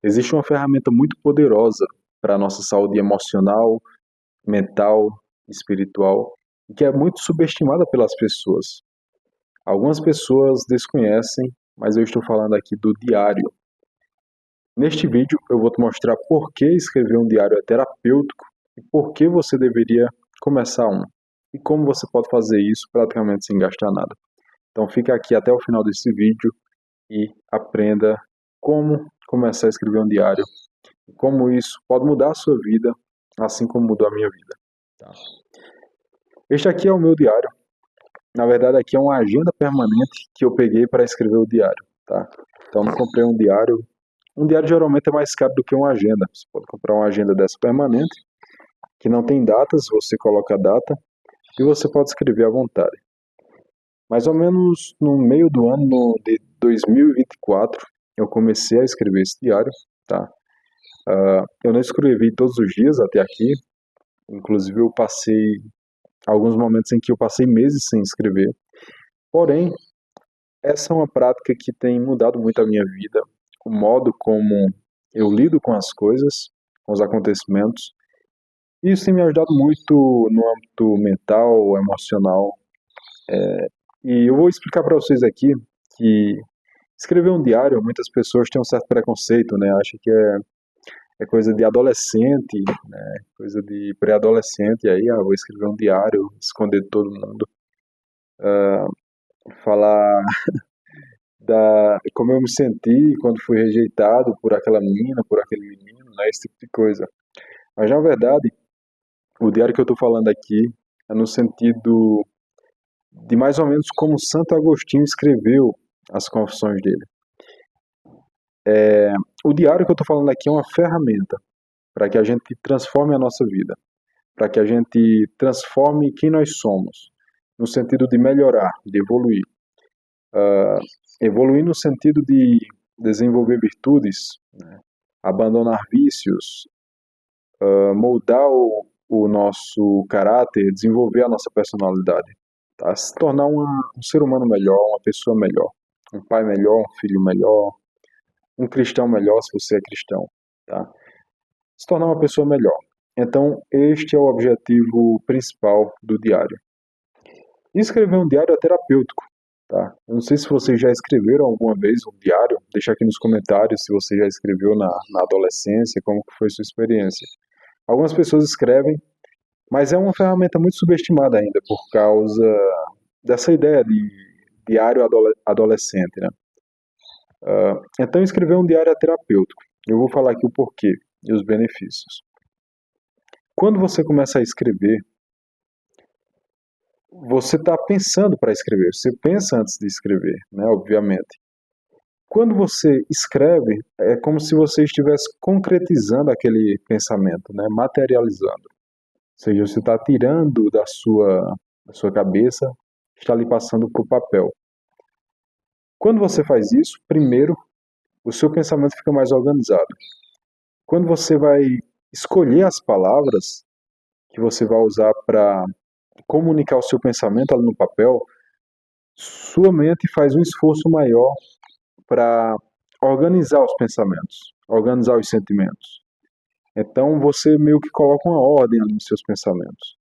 Existe uma ferramenta muito poderosa para a nossa saúde emocional, mental, espiritual, e que é muito subestimada pelas pessoas. Algumas pessoas desconhecem, mas eu estou falando aqui do diário. Neste vídeo eu vou te mostrar por que escrever um diário é terapêutico e por que você deveria começar um. E como você pode fazer isso praticamente sem gastar nada. Então fica aqui até o final desse vídeo e aprenda como começar a escrever um diário, como isso pode mudar a sua vida, assim como mudou a minha vida. Tá? Este aqui é o meu diário. Na verdade, aqui é uma agenda permanente que eu peguei para escrever o diário. Tá? Então, não comprei um diário. Um diário geralmente é mais caro do que uma agenda. Você pode comprar uma agenda dessa permanente, que não tem datas, você coloca a data e você pode escrever à vontade. Mais ou menos no meio do ano de 2024, eu comecei a escrever esse diário. Tá? Eu não escrevi todos os dias até aqui. Inclusive, eu passei alguns momentos em que eu passei meses sem escrever. Porém, essa é uma prática que tem mudado muito a minha vida, o modo como eu lido com as coisas, com os acontecimentos. Isso tem me ajudado muito no âmbito mental, emocional. E eu vou explicar para vocês aqui que escrever um diário, muitas pessoas têm um certo preconceito, né? Acham que é coisa de adolescente, né? Coisa de pré-adolescente, e aí, vou escrever um diário, esconder de todo mundo. Falar como eu me senti quando fui rejeitado por aquela menina, por aquele menino, né? Esse tipo de coisa. Mas, na verdade, o diário que eu estou falando aqui é no sentido de mais ou menos como Santo Agostinho escreveu as confissões dele. O diário que eu estou falando aqui é uma ferramenta para que a gente transforme a nossa vida, para que a gente transforme quem nós somos, no sentido de melhorar, de evoluir. Evoluir no sentido de desenvolver virtudes, né? Abandonar vícios, moldar o nosso caráter, desenvolver a nossa personalidade, tá? Se tornar um ser humano melhor, uma pessoa melhor, um pai melhor, um filho melhor, um cristão melhor se você é cristão, tá? Se tornar uma pessoa melhor. Então, este é o objetivo principal do diário. E escrever um diário é terapêutico, tá? Eu não sei se vocês já escreveram alguma vez um diário, deixa aqui nos comentários se você já escreveu na adolescência, como foi sua experiência. Algumas pessoas escrevem, mas é uma ferramenta muito subestimada ainda por causa dessa ideia de diário adolescente, né? Então, escrever um diário é terapêutico. Eu vou falar aqui o porquê e os benefícios. Quando você começa a escrever, você está pensando para escrever, você pensa antes de escrever, né, obviamente. Quando você escreve, é como se você estivesse concretizando aquele pensamento, né, materializando. Ou seja, você está tirando da sua cabeça, está ali passando para o papel. Quando você faz isso, primeiro, o seu pensamento fica mais organizado. Quando você vai escolher as palavras que você vai usar para comunicar o seu pensamento ali no papel, sua mente faz um esforço maior para organizar os pensamentos, organizar os sentimentos. Então você meio que coloca uma ordem ali nos seus pensamentos.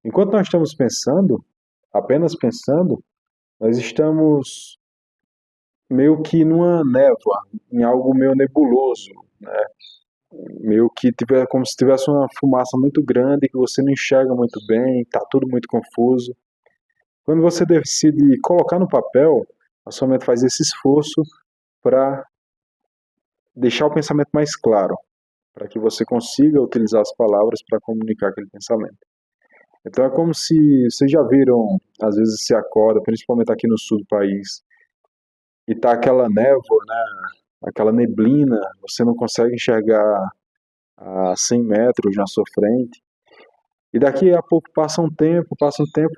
Enquanto nós estamos pensando, apenas pensando, nós estamos meio que numa névoa, em algo meio nebuloso, né? Meio que como se tivesse uma fumaça muito grande que você não enxerga muito bem, está tudo muito confuso. Quando você decide colocar no papel, a sua mente faz esse esforço para deixar o pensamento mais claro, para que você consiga utilizar as palavras para comunicar aquele pensamento. Então é como se, vocês já viram, às vezes você acorda, principalmente aqui no sul do país, e tá aquela névoa, né, aquela neblina, você não consegue enxergar a 100 metros na sua frente, e daqui a pouco passa um tempo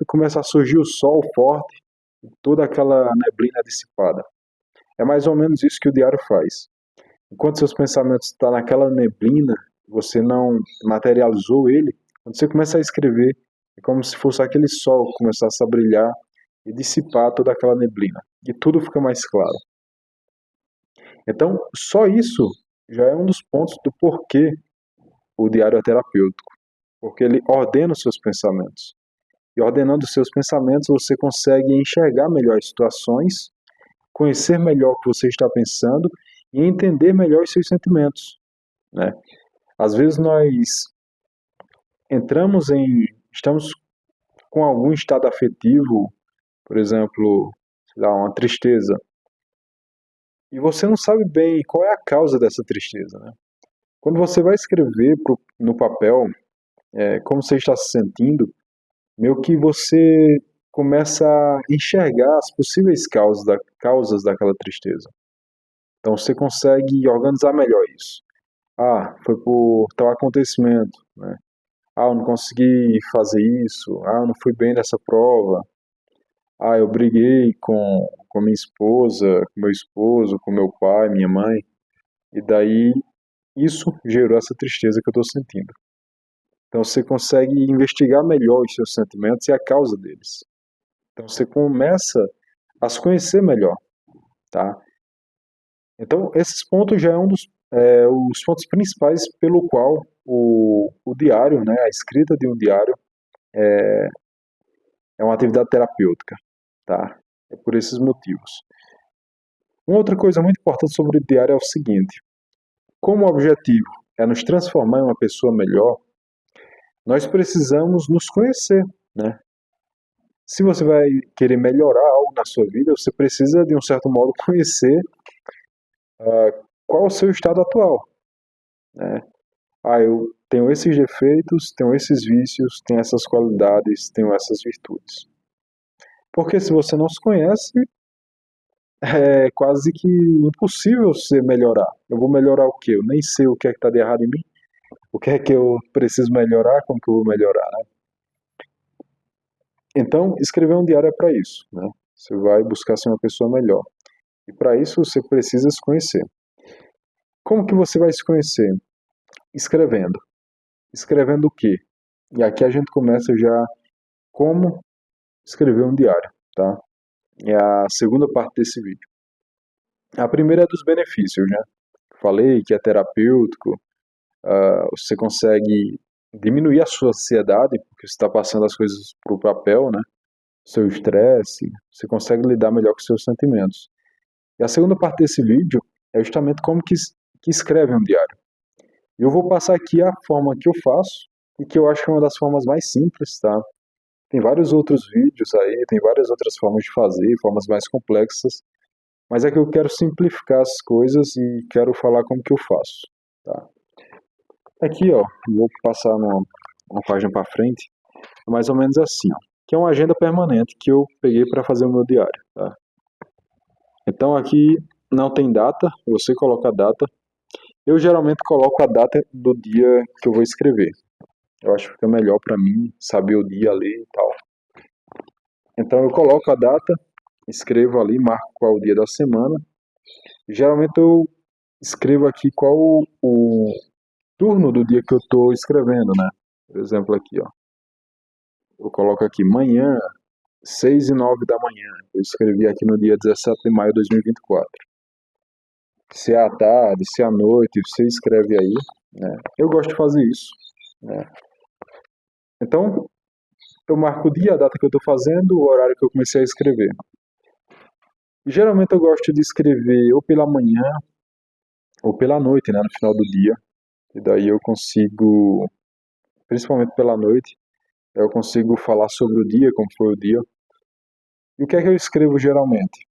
e começa a surgir o sol forte, toda aquela neblina é dissipada. É mais ou menos isso que o diário faz. Enquanto seus pensamentos estão naquela neblina, você não materializou ele, quando você começa a escrever, é como se fosse aquele sol que começasse a brilhar e dissipar toda aquela neblina. E tudo fica mais claro. Então, só isso já é um dos pontos do porquê o diário é terapêutico, porque ele ordena os seus pensamentos. E ordenando os seus pensamentos, você consegue enxergar melhor as situações, conhecer melhor o que você está pensando e entender melhor os seus sentimentos, né? Às vezes nós estamos com algum estado afetivo, por exemplo, sei lá, uma tristeza, e você não sabe bem qual é a causa dessa tristeza, né? Quando você vai escrever no papel, como você está se sentindo, meio que você começa a enxergar as possíveis causas daquela tristeza. Então você consegue organizar melhor isso. Ah, foi por tal acontecimento, né? Ah, eu não consegui fazer isso. Ah, eu não fui bem nessa prova. Ah, eu briguei com minha esposa, com meu esposo, com meu pai, minha mãe. E daí isso gerou essa tristeza que eu estou sentindo. Então você consegue investigar melhor os seus sentimentos e a causa deles. Então você começa a se conhecer melhor, tá? Então esses pontos já é um dos os pontos principais pelo qual o diário, né, a escrita de um diário é uma atividade terapêutica, tá? É por esses motivos. Uma outra coisa muito importante sobre o diário é o seguinte: como o objetivo é nos transformar em uma pessoa melhor, nós precisamos nos conhecer, né? Se você vai querer melhorar algo na sua vida, você precisa, de um certo modo, conhecer qual é o seu estado atual, né? Ah, eu tenho esses defeitos, tenho esses vícios, tenho essas qualidades, tenho essas virtudes. Porque se você não se conhece, é quase que impossível você melhorar. Eu vou melhorar o quê? Eu nem sei o que é que está de errado em mim. O que é que eu preciso melhorar? Como que eu vou melhorar, né? Então, escrever um diário é para isso, né? Você vai buscar ser uma pessoa melhor. E para isso você precisa se conhecer. Como que você vai se conhecer? Escrevendo. Escrevendo o quê? E aqui a gente começa já como escrever um diário, tá? É a segunda parte desse vídeo. A primeira é dos benefícios, né? Falei que é terapêutico, você consegue diminuir a sua ansiedade, porque você está passando as coisas para o papel, né? Seu estresse, você consegue lidar melhor com seus sentimentos. E a segunda parte desse vídeo é justamente como que escreve um diário. Eu vou passar aqui a forma que eu faço e que eu acho que é uma das formas mais simples, tá? Tem vários outros vídeos aí, tem várias outras formas de fazer, formas mais complexas, mas é que eu quero simplificar as coisas e quero falar como que eu faço, tá? Aqui, ó, vou passar uma página para frente, é mais ou menos assim, ó, que é uma agenda permanente que eu peguei para fazer o meu diário, tá? Então aqui não tem data, você coloca a data. Eu geralmente coloco a data do dia que eu vou escrever. Eu acho que fica melhor para mim saber o dia ali e tal. Então eu coloco a data, escrevo ali, marco qual é o dia da semana. Geralmente eu escrevo aqui qual o turno do dia que eu estou escrevendo, né? Por exemplo, aqui, ó. Eu coloco aqui manhã, 6:09 da manhã. Eu escrevi aqui no dia 17 de maio de 2024. Se é à tarde, se é à noite, você escreve aí, né? Eu gosto de fazer isso, né? Então, eu marco o dia, a data que eu estou fazendo, o horário que eu comecei a escrever. E, geralmente eu gosto de escrever ou pela manhã ou pela noite, né, no final do dia. E daí eu consigo, principalmente pela noite, eu consigo falar sobre o dia, como foi o dia. E o que é que eu escrevo geralmente?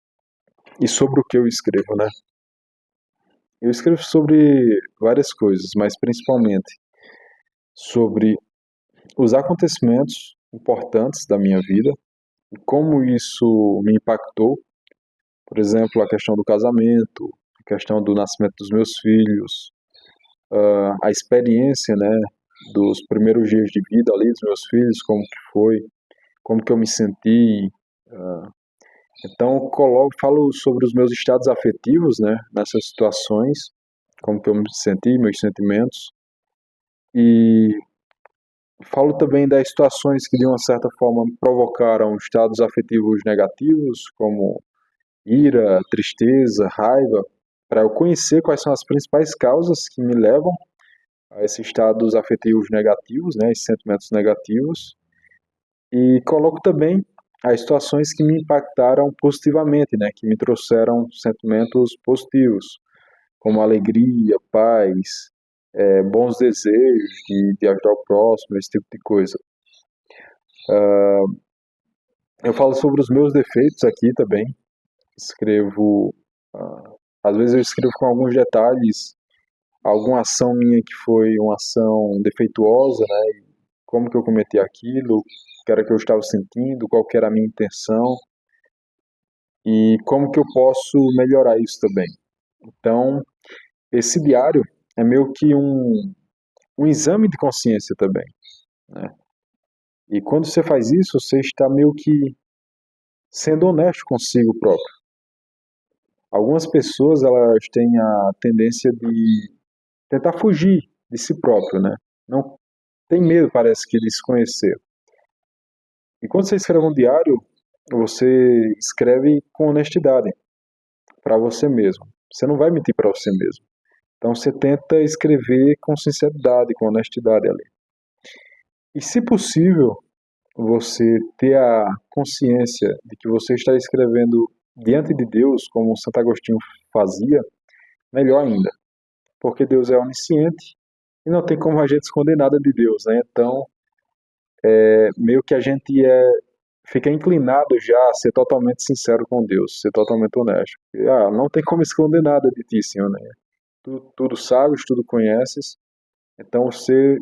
E sobre o que eu escrevo, né? Eu escrevo sobre várias coisas, mas principalmente sobre os acontecimentos importantes da minha vida e como isso me impactou. Por exemplo, a questão do casamento, a questão do nascimento dos meus filhos, a experiência, né, dos primeiros dias de vida ali dos meus filhos, como que foi, como que eu me senti. Então, eu falo sobre os meus estados afetivos, né, nessas situações, como que eu me senti, meus sentimentos, e falo também das situações que de uma certa forma provocaram estados afetivos negativos, como ira, tristeza, raiva. para eu conhecer quais são as principais causas que me levam a esses estados afetivos negativos, né, esses sentimentos negativos, e coloco também as situações que me impactaram positivamente, né, que me trouxeram sentimentos positivos, como alegria, paz, bons desejos de ajudar o próximo, esse tipo de coisa. Eu falo sobre os meus defeitos aqui também, escrevo, às vezes eu escrevo com alguns detalhes, alguma ação minha que foi uma ação defeituosa, né, como que eu cometi aquilo, o que era que eu estava sentindo, qual que era a minha intenção e como que eu posso melhorar isso também. Então, esse diário é meio que um exame de consciência também, né? E quando você faz isso, você está meio que sendo honesto consigo próprio. Algumas pessoas, elas têm a tendência de tentar fugir de si próprio, né? Não tem medo, parece que, de se conhecer. E quando você escreve um diário, você escreve com honestidade para você mesmo. Você não vai mentir para você mesmo. Então você tenta escrever com sinceridade, com honestidade ali. E se possível, você ter a consciência de que você está escrevendo diante de Deus, como Santo Agostinho fazia, melhor ainda. Porque Deus é onisciente e não tem como a gente esconder nada de Deus, né? Então, meio que a gente fica inclinado já a ser totalmente sincero com Deus, ser totalmente honesto. Não tem como esconder nada de ti, Senhor, né? Tudo sabes, tudo conheces, então você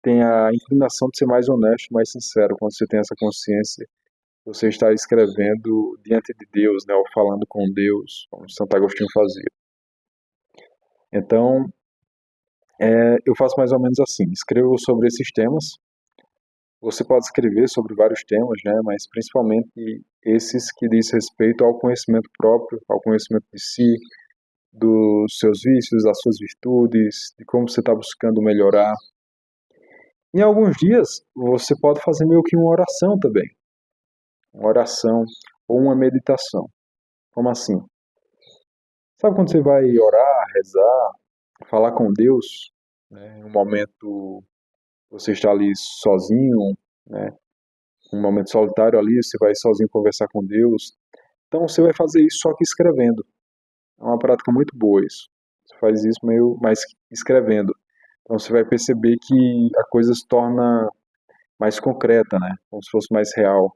tem a inclinação de ser mais honesto, mais sincero quando você tem essa consciência. Você está escrevendo diante de Deus, né, ou falando com Deus, como Santo Agostinho fazia. Então, eu faço mais ou menos assim, escrevo sobre esses temas. Você pode escrever sobre vários temas, né, mas principalmente esses que diz respeito ao conhecimento próprio, ao conhecimento de si, dos seus vícios, das suas virtudes, de como você está buscando melhorar. Em alguns dias, você pode fazer meio que uma oração também. Uma oração ou uma meditação. Como assim? Sabe quando você vai orar, rezar, falar com Deus, né, em um momento você está ali sozinho, né, um momento solitário ali, você vai sozinho conversar com Deus. Então você vai fazer isso só que escrevendo. É uma prática muito boa isso. Você faz isso meio mais escrevendo. Então você vai perceber que a coisa se torna mais concreta, né? Como se fosse mais real.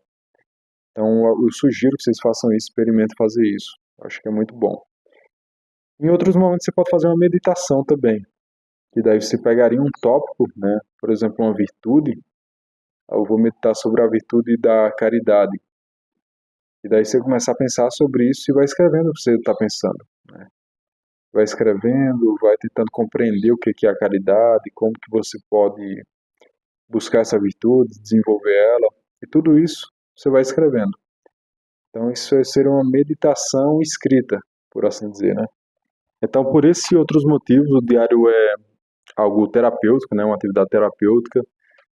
Então eu sugiro que vocês façam isso, experimentem fazer isso. Eu acho que é muito bom. Em outros momentos você pode fazer uma meditação também, que daí você pegaria um tópico, né? Por exemplo, uma virtude. Eu vou meditar sobre a virtude da caridade. E daí você começar a pensar sobre isso e vai escrevendo o que você está pensando, né? Vai escrevendo, vai tentando compreender o que é a caridade, como que você pode buscar essa virtude, desenvolver ela, e tudo isso você vai escrevendo. Então isso é ser uma meditação escrita, por assim dizer, né? Então por esses e outros motivos, o diário é algo terapêutico, né? Uma atividade terapêutica,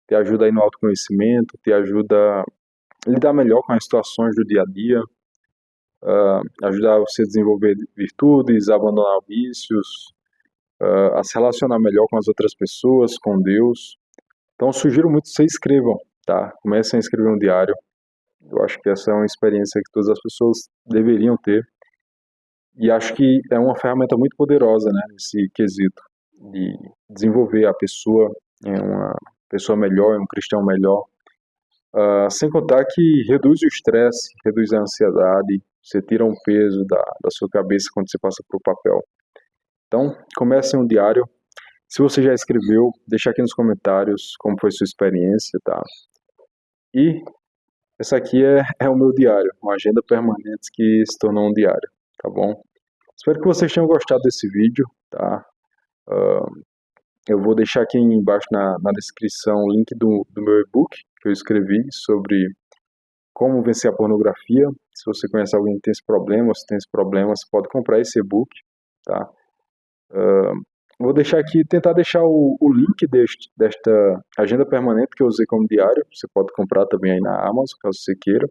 te ajuda aí no autoconhecimento, te ajuda a lidar melhor com as situações do dia a dia, ajudar você a desenvolver virtudes, a abandonar vícios, a se relacionar melhor com as outras pessoas, com Deus. Então, eu sugiro muito que vocês escrevam, tá? Comecem a escrever um diário. Eu acho que essa é uma experiência que todas as pessoas deveriam ter. E acho que é uma ferramenta muito poderosa, né? Nesse quesito de desenvolver a pessoa em uma pessoa melhor, em um cristão melhor. Sem contar que reduz o estresse, reduz a ansiedade, você tira um peso da sua cabeça quando você passa para o papel. Então, comece um diário. Se você já escreveu, deixa aqui nos comentários como foi sua experiência, tá? E essa aqui é o meu diário, uma agenda permanente que se tornou um diário, tá bom? Espero que vocês tenham gostado desse vídeo, tá? Eu vou deixar aqui embaixo na descrição o link do meu e-book que eu escrevi sobre como vencer a pornografia. Se você conhece alguém que tem esse problema, ou se tem esse problema, você pode comprar esse e-book, tá? Vou deixar aqui, tentar deixar o link desta agenda permanente que eu usei como diário. Você pode comprar também aí na Amazon, caso você queira.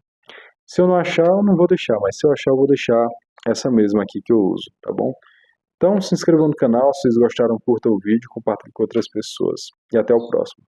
Se eu não achar, eu não vou deixar, mas se eu achar, eu vou deixar essa mesma aqui que eu uso, tá bom? Então se inscreva no canal, se vocês gostaram, curta o vídeo, compartilhe com outras pessoas. E até o próximo.